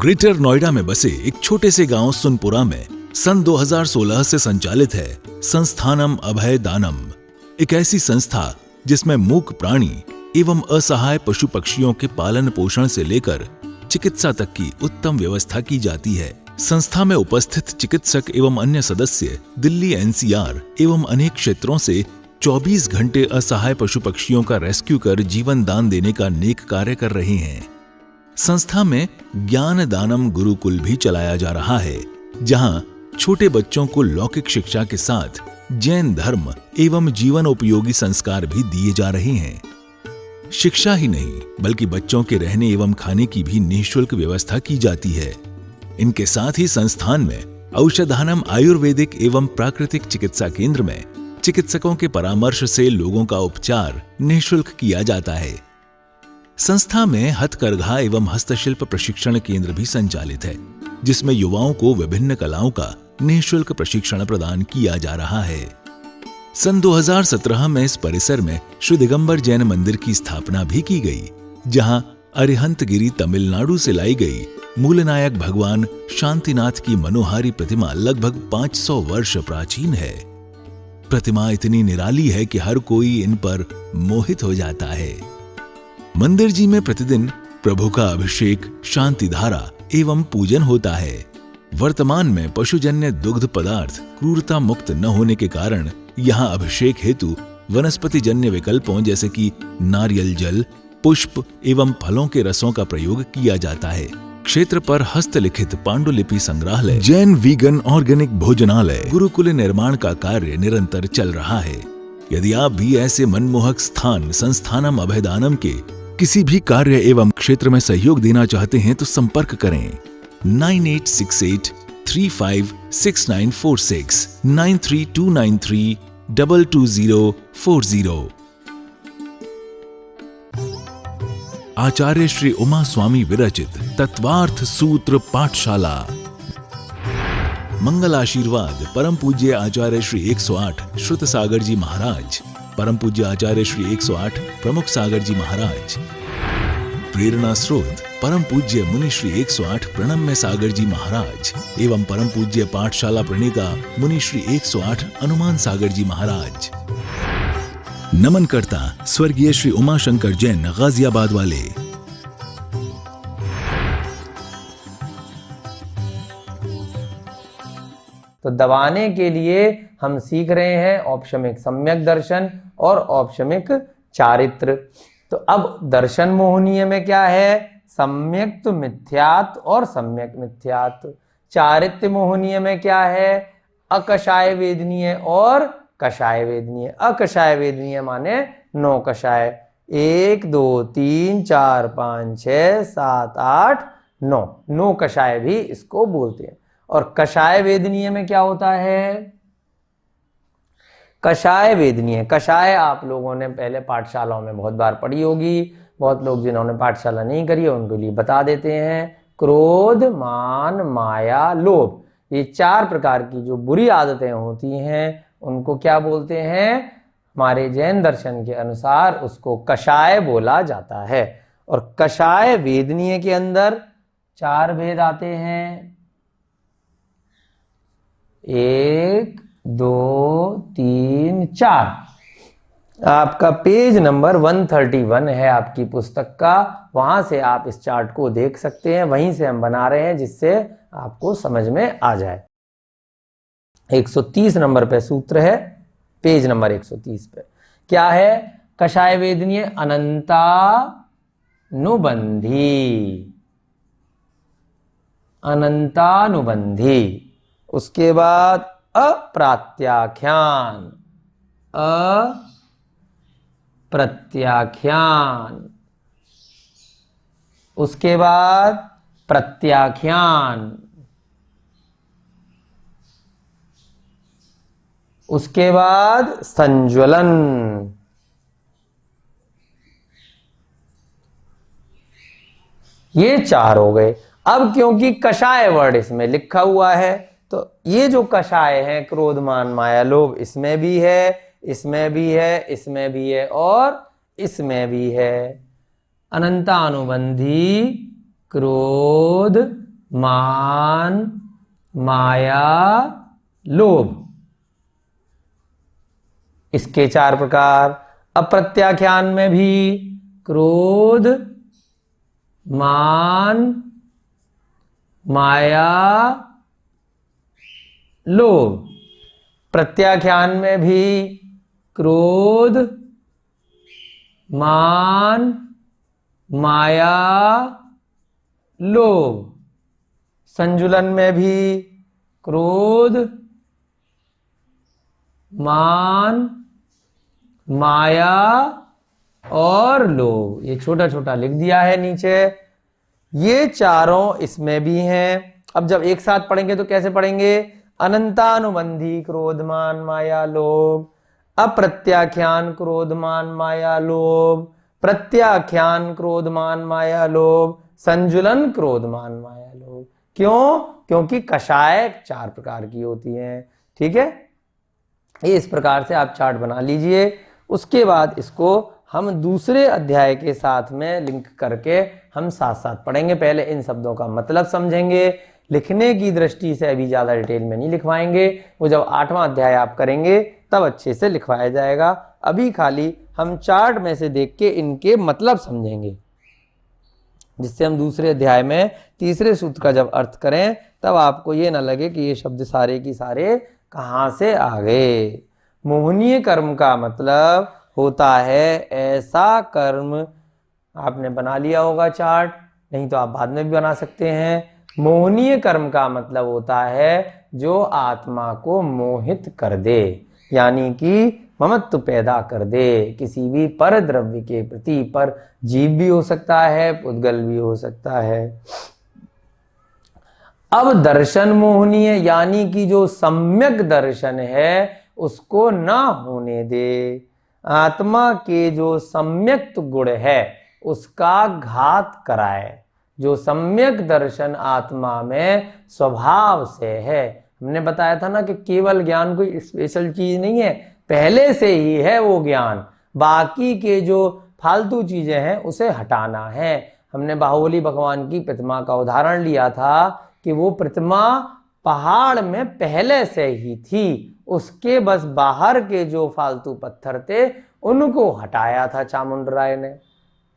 Greater Noida में बसे एक छोटे से गांव सुनपुरा में सन 2016 से संचालित है संस्थानम अभय दानम, एक ऐसी संस्था जिसमें मूक प्राणी एवं असहाय पशु पक्षियों के पालन पोषण से लेकर चिकित्सा तक की उत्तम व्यवस्था की जाती है। संस्था में उपस्थित चिकित्सक एवं अन्य सदस्य दिल्ली एनसीआर एवं अनेक क्षेत्रों से 24 घंटे असहाय पशु पक्षियों का रेस्क्यू कर जीवन दान देने का नेक कार्य कर रहे हैं। संस्था में ज्ञान दानम गुरुकुल भी चलाया जा रहा है, जहां छोटे बच्चों को लौकिक शिक्षा के साथ जैन धर्म एवं जीवन उपयोगी संस्कार भी दिए जा रहे हैं। शिक्षा ही नहीं बल्कि बच्चों के रहने एवं खाने की भी निःशुल्क व्यवस्था की जाती है। इनके साथ ही संस्थान में औषधानम आयुर्वेदिक एवं प्राकृतिक चिकित्सा केंद्र में चिकित्सकों के परामर्श से लोगों का उपचार निःशुल्क किया जाता है। संस्था में हथकरघा एवं हस्तशिल्प प्रशिक्षण केंद्र भी संचालित है, जिसमें युवाओं को विभिन्न कलाओं का निःशुल्क प्रशिक्षण प्रदान किया जा रहा है। सन 2017 में इस परिसर में श्री दिगंबर जैन मंदिर की स्थापना भी की गई, जहां अरिहंतगिरी तमिलनाडु से लाई गई मूलनायक भगवान शांतिनाथ की मनोहारी प्रतिमा लगभग 500 वर्ष प्राचीन है। प्रतिमा इतनी निराली है कि हर कोई इन पर मोहित हो जाता है। मंदिर जी में प्रतिदिन प्रभु का अभिषेक, शांति धारा एवं पूजन होता है। वर्तमान में पशुजन्य दुग्ध पदार्थ क्रूरता मुक्त न होने के कारण यहाँ अभिषेक हेतु वनस्पति जन्य विकल्पों जैसे कि नारियल जल, पुष्प एवं फलों के रसों का प्रयोग किया जाता है। क्षेत्र पर हस्तलिखित पांडुलिपि संग्रहालय, जैन वीगन ऑर्गेनिक भोजनालय, गुरुकुल निर्माण का कार्य निरंतर चल रहा है। यदि आप भी ऐसे मनमोहक स्थान संस्थानम अभयदानम के किसी भी कार्य एवं क्षेत्र में सहयोग देना चाहते हैं तो संपर्क करें 9868356946 9329322040। आचार्य श्री उमा स्वामी विरचित तत्वार्थ सूत्र पाठशाला। मंगल आशीर्वाद परम पूज्य आचार्य श्री 108 श्रुत सागर जी महाराज, परम पूज्य आचार्य श्री 108 प्रमुख सागर जी महाराज। प्रेरणा स्रोत परम पूज्य मुनि श्री 108 प्रणम्य सागर जी महाराज एवं परम पूज्य पाठशाला प्रणेता मुनि श्री 108 अनुमान सागर जी महाराज। नमन करता स्वर्गीय श्री उमाशंकर जैन गाजियाबाद वाले। तो दबाने के लिए हम सीख रहे हैं औपशमिक सम्यक दर्शन और औपशमिक चारित्र। तो अब दर्शन मोहनीय में क्या है? सम्यक मिथ्यात् और सम्यक मिथ्यात्। चारित्र मोहनीय में क्या है? अकषाय वेदनीय और कषाय वेदनीय। अकषाय वेदनीय माने 9 कषाय, 1 2 3 4 5 6 7 8 9, 9 कषाय भी इसको बोलते हैं। और कषाय वेदनीय में क्या होता है? कषाय वेदनीय, कषाय आप लोगों ने पहले पाठशालाओं में बहुत बार पढ़ी होगी। बहुत लोग जिन्होंने पाठशाला नहीं करी है उनके लिए बता देते हैं। क्रोध, मान, माया, लोभ, ये 4 प्रकार की जो बुरी आदतें होती हैं उनको क्या बोलते हैं? हमारे जैन दर्शन के अनुसार उसको कषाय बोला जाता है। और कषाय वेदनीय के अंदर 4 भेद आते हैं। 1 2 3 4। आपका पेज नंबर 131 है आपकी पुस्तक का, वहां से आप इस चार्ट को देख सकते हैं। वहीं से हम बना रहे हैं जिससे आपको समझ में आ जाए। 130 नंबर पे सूत्र है, पेज नंबर 130 पे क्या है? कषाय वेदनीय अनंतानुबंधी, अनंतानुबंधी। उसके बाद अप्रात्याख्यान, अप्रत्याख्यान। उसके बाद प्रत्याख्यान। उसके बाद संज्वलन। ये 4 हो गए। अब क्योंकि कषाय वर्ड इसमें लिखा हुआ है तो ये जो कषाय है क्रोध, मान, माया, लोभ, इसमें भी है, इसमें भी है, इसमें भी है और इसमें भी है। अनंतानुबंधी क्रोध, मान, माया, लोभ। इसके 4 प्रकार। अप्रत्याख्यान में भी क्रोध, मान, माया, लोभ। प्रत्याख्यान में भी क्रोध, मान, माया, लोभ। संजुलन में भी क्रोध, मान, माया और लोभ। ये छोटा छोटा लिख दिया है नीचे। ये चारों इसमें भी हैं। अब जब एक साथ पढ़ेंगे तो कैसे पढ़ेंगे? अनंतानुबंधी क्रोध, मान, माया, लोभ, अप्रत्याख्यान क्रोध, मान, माया, लोभ, प्रत्याख्यान क्रोध, मान, माया, लोभ, संजुलन क्रोध, मान, माया, लोभ। क्यों? क्योंकि कषाय 4 प्रकार की होती हैं। ठीक है, ये इस प्रकार से आप चार्ट बना लीजिए। उसके बाद इसको हम दूसरे अध्याय के साथ में लिंक करके हम साथ साथ पढ़ेंगे। पहले इन शब्दों का मतलब समझेंगे। लिखने की दृष्टि से अभी ज़्यादा डिटेल में नहीं लिखवाएंगे, वो जब 8वां अध्याय आप करेंगे तब अच्छे से लिखवाया जाएगा। अभी खाली हम चार्ट में से देख के इनके मतलब समझेंगे, जिससे हम दूसरे अध्याय में तीसरे सूत्र का जब अर्थ करें तब आपको ये ना लगे कि ये शब्द सारे की सारे कहाँ से आ गए। मोहनीय कर्म का मतलब होता है ऐसा कर्म, आपने बना लिया होगा चार्ट, नहीं तो आप बाद में भी बना सकते हैं। मोहनीय कर्म का मतलब होता है जो आत्मा को मोहित कर दे, यानी कि ममत्व पैदा कर दे किसी भी पर द्रव्य के प्रति। पर जीव भी हो सकता है, पुद्गल भी हो सकता है। अब दर्शन मोहनीय, यानी कि जो सम्यक दर्शन है उसको ना होने दे। आत्मा के जो सम्यक गुण है उसका घात कराए। जो सम्यक दर्शन आत्मा में स्वभाव से है, हमने बताया था ना कि केवल ज्ञान कोई स्पेशल चीज नहीं है, पहले से ही है वो ज्ञान। बाकी के जो फालतू चीजें हैं उसे हटाना है। हमने बाहुबली भगवान की प्रतिमा का उदाहरण लिया था कि वो प्रतिमा पहाड़ में पहले से ही थी, उसके बस बाहर के जो फालतू पत्थर थे उनको हटाया था चामुंडराय ने,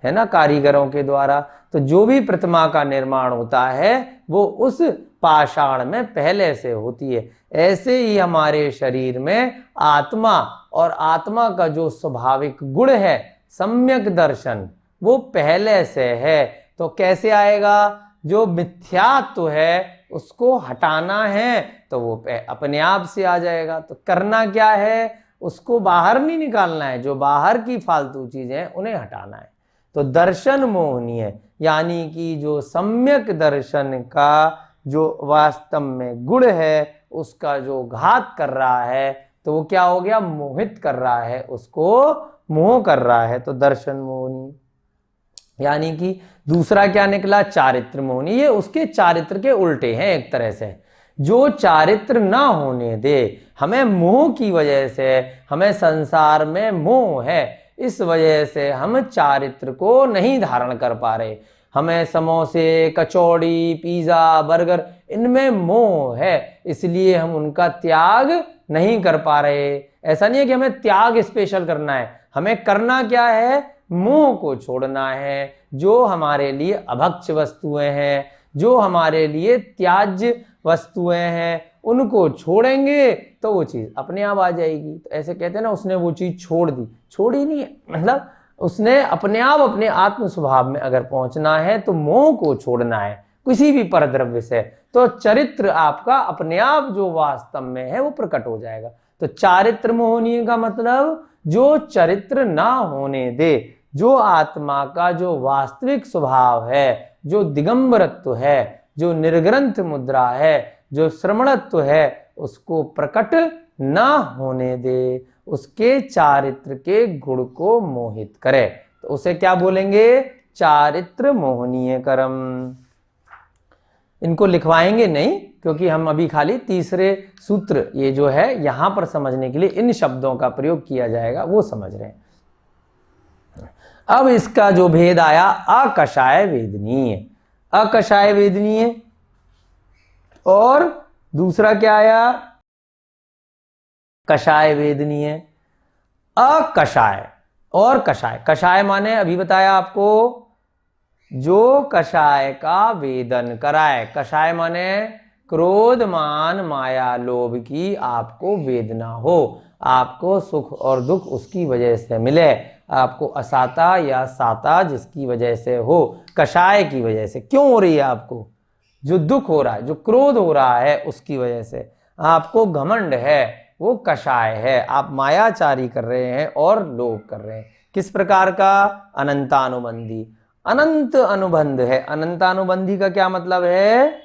है ना, कारीगरों के द्वारा। तो जो भी प्रतिमा का निर्माण होता है वो उस पाषाण में पहले से होती है। ऐसे ही हमारे शरीर में आत्मा और आत्मा का जो स्वाभाविक गुण है सम्यक दर्शन, वो पहले से है। तो कैसे आएगा? जो मिथ्यात्व है उसको हटाना है तो वो अपने आप से आ जाएगा। तो करना क्या है? उसको बाहर नहीं निकालना है, जो बाहर की फालतू चीजें हैं उन्हें हटाना है। तो दर्शन मोहनीय, यानी कि जो सम्यक दर्शन का जो वास्तव में गुण है उसका जो घात कर रहा है तो वो क्या हो गया? मोहित कर रहा है, उसको मोह कर रहा है। तो दर्शन मोहनीय, यानी कि दूसरा क्या निकला? चारित्र मोहनीय। ये उसके चारित्र के उल्टे हैं एक तरह से। जो चारित्र ना होने दे, हमें मोह की वजह से, हमें संसार में मोह है, इस वजह से हम चारित्र को नहीं धारण कर पा रहे। हमें समोसे, कचौड़ी, पिज्जा, बर्गर, इनमें मोह है, इसलिए हम उनका त्याग नहीं कर पा रहे। ऐसा नहीं है कि हमें त्याग स्पेशल करना है, हमें करना क्या है? मोह को छोड़ना है। जो हमारे लिए अभक्ष्य वस्तुएं हैं, जो हमारे लिए त्याज्य वस्तुएं हैं, उनको छोड़ेंगे तो वो चीज अपने आप आ जाएगी। तो ऐसे कहते हैं ना, उसने वो चीज छोड़ दी, छोड़ी नहीं है, मतलब उसने अपने आप अपने आत्म स्वभाव में अगर पहुंचना है तो मोह को छोड़ना है किसी भी परद्रव्य से। तो चरित्र आपका अपने आप जो वास्तव में है वो प्रकट हो जाएगा। तो चारित्र मोहनीय का मतलब जो चरित्र ना होने दे, जो आत्मा का जो वास्तविक स्वभाव है, जो दिगंबरत्व है, जो निर्ग्रंथ मुद्रा है, जो श्रमणत्व है, उसको प्रकट ना होने दे, उसके चारित्र के गुण को मोहित करे। तो उसे क्या बोलेंगे? चारित्र मोहनीय कर्म। इनको लिखवाएंगे नहीं, क्योंकि हम अभी खाली तीसरे सूत्र ये जो है यहां पर समझने के लिए इन शब्दों का प्रयोग किया जाएगा, वो समझ रहे हैं। अब इसका जो भेद आया, अकषाय वेदनीय। अकषाय वेदनीय और दूसरा क्या आया, कषाय वेदनीय। अकषाय और कषाय, कषाय माने अभी बताया आपको जो कषाय का वेदन कराए। कषाय माने क्रोध मान माया लोभ की आपको वेदना हो, आपको सुख और दुख उसकी वजह से मिले, आपको असाता या साता जिसकी वजह से हो, कषाय की वजह से। क्यों हो रही है आपको, जो दुख हो रहा है, जो क्रोध हो रहा है उसकी वजह से, आपको घमंड है, वो कषाय है। आप मायाचारी कर रहे हैं और लोभ कर रहे हैं। किस प्रकार का, अनंतानुबंधी, अनंत अनुबंध है। अनंतानुबंधी का क्या मतलब है,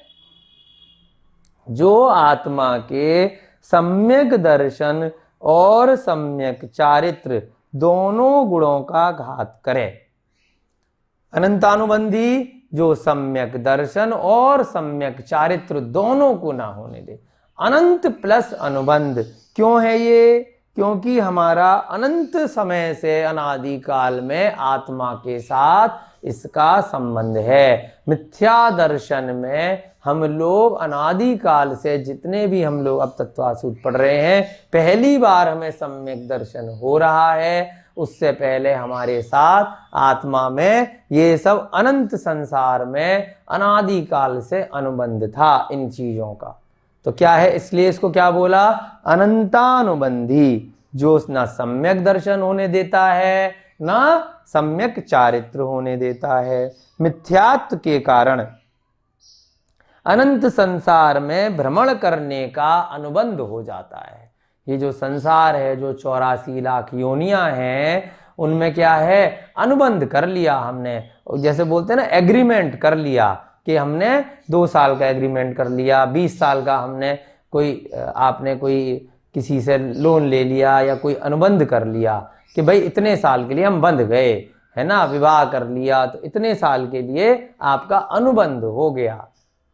जो आत्मा के सम्यक दर्शन और सम्यक चारित्र दोनों गुणों का घात करे। अनंतानुबंधी जो सम्यक दर्शन और सम्यक चारित्र दोनों को ना होने दे। अनंत प्लस अनुबंध क्यों है ये, क्योंकि हमारा अनंत समय से अनादि काल में आत्मा के साथ इसका संबंध है। मिथ्या दर्शन में हम लोग अनादि काल से जितने भी हम लोग अब तत्वासूत्र पढ़ रहे हैं, पहली बार हमें सम्यक दर्शन हो रहा है। उससे पहले हमारे साथ आत्मा में ये सब अनंत संसार में अनादि काल से अनुबंध था इन चीजों का। तो क्या है, इसलिए इसको क्या बोला, अनंतानुबंधी, जो ना सम्यक दर्शन होने देता है ना सम्यक चारित्र होने देता है। मिथ्यात्व के कारण अनंत संसार में भ्रमण करने का अनुबंध हो जाता है। ये जो संसार है, जो 84 लाख योनियां हैं, उनमें क्या है, अनुबंध कर लिया हमने, जैसे बोलते हैं ना, एग्रीमेंट कर लिया कि हमने 2 साल का एग्रीमेंट कर लिया, 20 साल का हमने आपने कोई किसी से लोन ले लिया या कोई अनुबंध कर लिया कि भाई इतने साल के लिए हम बंध गए, है ना, विवाह कर लिया तो इतने साल के लिए आपका अनुबंध हो गया।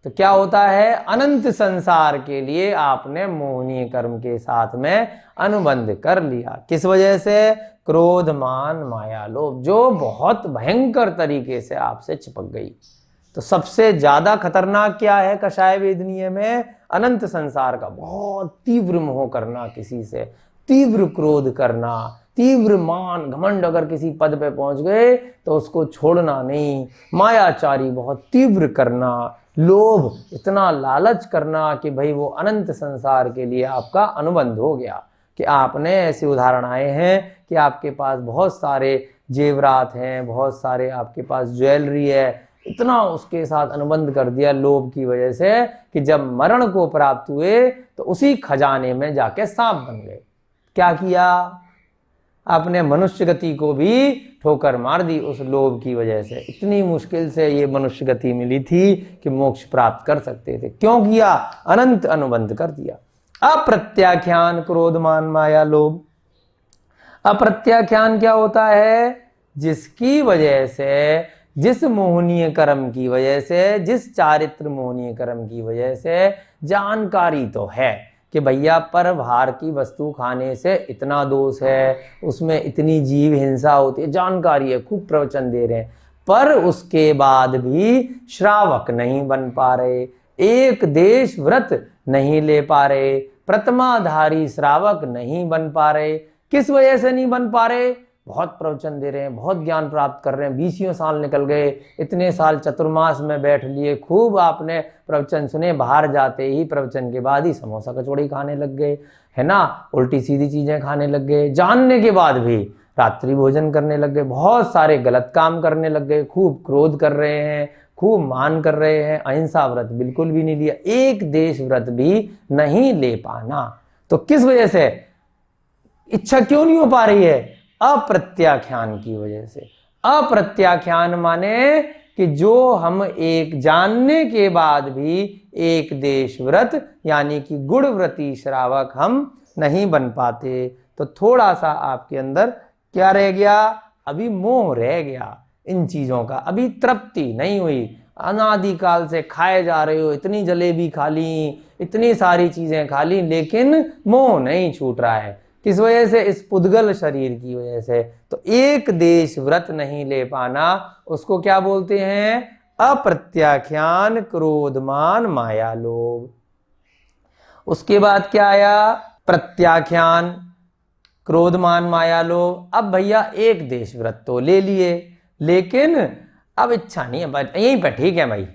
तो क्या होता है, अनंत संसार के लिए आपने मोहनीय कर्म के साथ में अनुबंध कर लिया। किस वजह से, क्रोध मान माया लोभ, जो बहुत भयंकर तरीके से आपसे चिपक गई। तो सबसे ज्यादा खतरनाक क्या है कषाय वेदनीय में, अनंत संसार का बहुत तीव्र मोह करना, किसी से तीव्र क्रोध करना, तीव्र मान घमंड, अगर किसी पद पे पहुंच गए तो उसको छोड़ना नहीं, मायाचारी बहुत तीव्र करना, लोभ, इतना लालच करना कि भाई वो अनंत संसार के लिए आपका अनुबंध हो गया। कि आपने ऐसे उदाहरण आए हैं कि आपके पास बहुत सारे जेवरात हैं, बहुत सारे आपके पास ज्वेलरी है, इतना उसके साथ अनुबंध कर दिया लोभ की वजह से कि जब मरण को प्राप्त हुए तो उसी खजाने में जाके सांप बन गए। क्या किया आपने, मनुष्य गति को भी ठोकर मार दी उस लोभ की वजह से। इतनी मुश्किल से ये मनुष्य गति मिली थी कि मोक्ष प्राप्त कर सकते थे, क्यों किया, अनंत अनुबंध कर दिया। अप्रत्याख्यान, क्रोध मान माया लोभ। अप्रत्याख्यान क्या होता है, जिसकी वजह से, जिस मोहनीय कर्म की वजह से, जिस चारित्र मोहनीय कर्म की वजह से जानकारी तो है कि भैया पर भार की वस्तु खाने से इतना दोष है, उसमें इतनी जीव हिंसा होती है, जानकारी है, खूब प्रवचन दे रहे हैं, पर उसके बाद भी श्रावक नहीं बन पा रहे, एक देश व्रत नहीं ले पा रहे, प्रथमाधारी श्रावक नहीं बन पा रहे। किस वजह से नहीं बन पा रहे, बहुत प्रवचन दे रहे हैं, बहुत ज्ञान प्राप्त कर रहे हैं, 20 साल निकल गए, इतने साल चतुर्मास में बैठ लिए, खूब आपने प्रवचन सुने, बाहर जाते ही प्रवचन के बाद ही समोसा कचौड़ी खाने लग गए, है ना, उल्टी सीधी चीजें खाने लग गए, जानने के बाद भी रात्रि भोजन करने लग गए, बहुत सारे गलत काम करने लग गए, खूब क्रोध कर रहे हैं, खूब मान कर रहे हैं, अहिंसा व्रत बिल्कुल भी नहीं लिया, एक देश व्रत भी नहीं ले पाना। तो किस वजह से, इच्छा क्यों नहीं हो पा रही है, अप्रत्याख्यान की वजह से। अप्रत्याख्यान माने कि जो हम एक जानने के बाद भी एक देश व्रत यानी कि गुणव्रती श्रावक हम नहीं बन पाते। तो थोड़ा सा आपके अंदर क्या रह गया, अभी मोह रह गया इन चीजों का, अभी तृप्ति नहीं हुई, अनादिकाल से खाए जा रहे हो, इतनी जलेबी खा ली, इतनी सारी चीजें खा ली, लेकिन मोह नहीं छूट रहा है। किस वजह से, इस पुद्गल शरीर की वजह से। तो एक देश व्रत नहीं ले पाना, उसको क्या बोलते हैं, अप्रत्याख्यान, क्रोध, मान, माया, लोभ। उसके बाद क्या आया? प्रत्याख्यान, क्रोध, मान, माया, लोभ। अब भैया एक देश व्रत तो ले लिए, लेकिन अब इच्छा नहीं है, यहीं पर ठीक है भाई,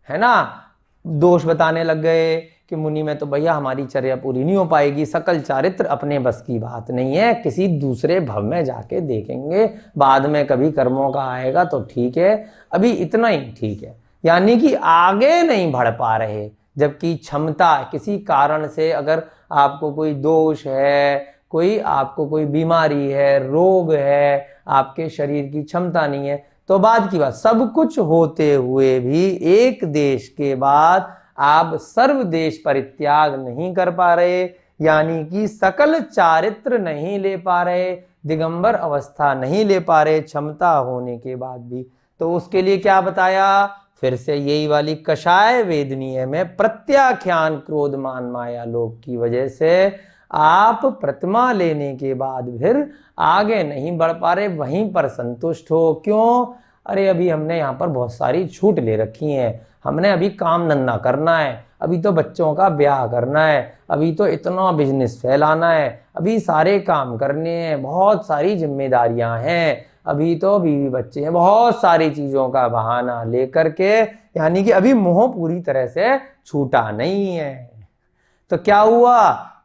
है ना। दोष बताने लग गए कि मुनि में तो भैया हमारी चर्या पूरी नहीं हो पाएगी, सकल चारित्र अपने बस की बात नहीं है, किसी दूसरे भव में जाके देखेंगे, बाद में कभी कर्मों का आएगा तो ठीक है, अभी इतना ही ठीक है। यानी कि आगे नहीं बढ़ पा रहे, जबकि क्षमता किसी कारण से, अगर आपको कोई दोष है, आपको कोई बीमारी है, रोग है, आपके शरीर की क्षमता नहीं है, तो बाद की बात, सब कुछ होते हुए भी एक देश के बाद आप सर्व देश परित्याग नहीं कर पा रहे, यानी कि सकल चारित्र नहीं ले पा रहे, दिगंबर अवस्था नहीं ले पा रहे क्षमता होने के बाद भी। तो उसके लिए क्या बताया? फिर से यही वाली कषाय वेदनीय में प्रत्याख्यान, क्रोध, मान, माया, लोभ की वजह से आप प्रतिमा लेने के बाद फिर आगे नहीं बढ़ पा रहे, वहीं पर संतुष्ट हो। क्यों? अरे अभी हमने यहाँ पर बहुत सारी छूट ले रखी है, हमने अभी काम धंधा करना है, अभी तो बच्चों का ब्याह करना है, अभी तो इतना बिजनेस फैलाना है, अभी सारे काम करने हैं, बहुत सारी जिम्मेदारियां हैं, अभी तो बीवी बच्चे हैं, बहुत सारी चीजों का बहाना लेकर के, यानी कि अभी मोह पूरी तरह से छूटा नहीं है। तो क्या हुआ?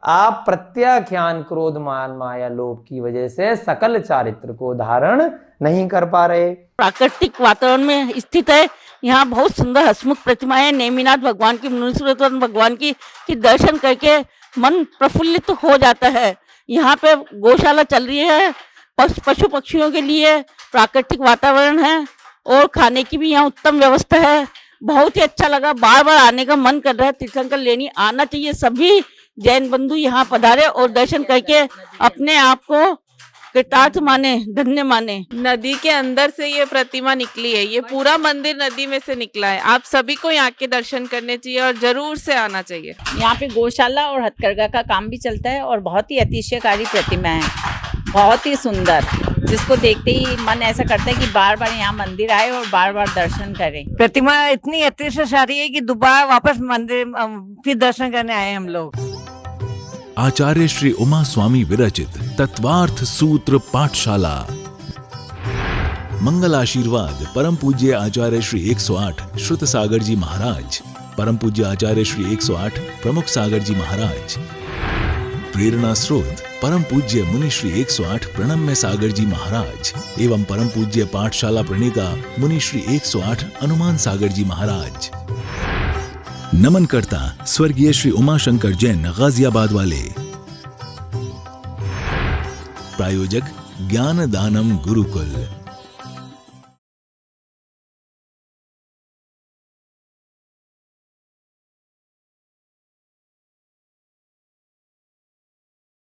आप प्रत्याख्यान, क्रोध, मान, माया, लोभ की वजह से सकल चारित्र को धारण नहीं कर पा रहे। प्राकृतिक वातावरण में स्थित है, यहाँ बहुत सुंदर हसमुख प्रतिमाएं, नेमिनाथ भगवान की, मुनीश्वरत्व भगवान की दर्शन करके मन प्रफुल्लित हो जाता है। यहाँ पे गौशाला चल रही है, पशु पक्षियों के लिए प्राकृतिक वातावरण है और खाने की भी यहाँ उत्तम व्यवस्था है। बहुत ही अच्छा लगा, बार बार आने का मन कर रहा है। तीर्थंकर लेनी आना चाहिए, सभी जैन बंधु यहाँ पधारे और दर्शन करके अपने आप को कृतार्थ माने, धन्य माने। नदी के अंदर से ये प्रतिमा निकली है, ये पूरा मंदिर नदी में से निकला है। आप सभी को यहाँ के दर्शन करने चाहिए और जरूर से आना चाहिए। यहाँ पे गौशाला और हथकरघा का काम भी चलता है और बहुत ही अतिशयकारी प्रतिमा है, बहुत ही सुंदर, जिसको देखते ही मन ऐसा करता है कि बार बार यहाँ मंदिर आए और बार बार दर्शन करें। प्रतिमा इतनी अतिशयकारी है कि दोबारा वापस मंदिर फिर दर्शन करने आए हम लोग। आचार्य श्री उमा स्वामी विरचित तत्वार्थ सूत्र पाठशाला। मंगल आशीर्वाद परम पूज्य आचार्य श्री 108 श्रुत सागर जी महाराज, परम पूज्य आचार्य श्री 108 प्रमुख सागर जी महाराज। प्रेरणा स्रोत परम पूज्य मुनि श्री 108 प्रणम्य सागर जी महाराज एवं परम पूज्य पाठशाला प्रणेता मुनि श्री 108 अनुमान सागर जी महाराज। नमन करता स्वर्गीय श्री उमाशंकर जैन गाजियाबाद वाले। प्रायोजक ज्ञान दानम गुरुकुल।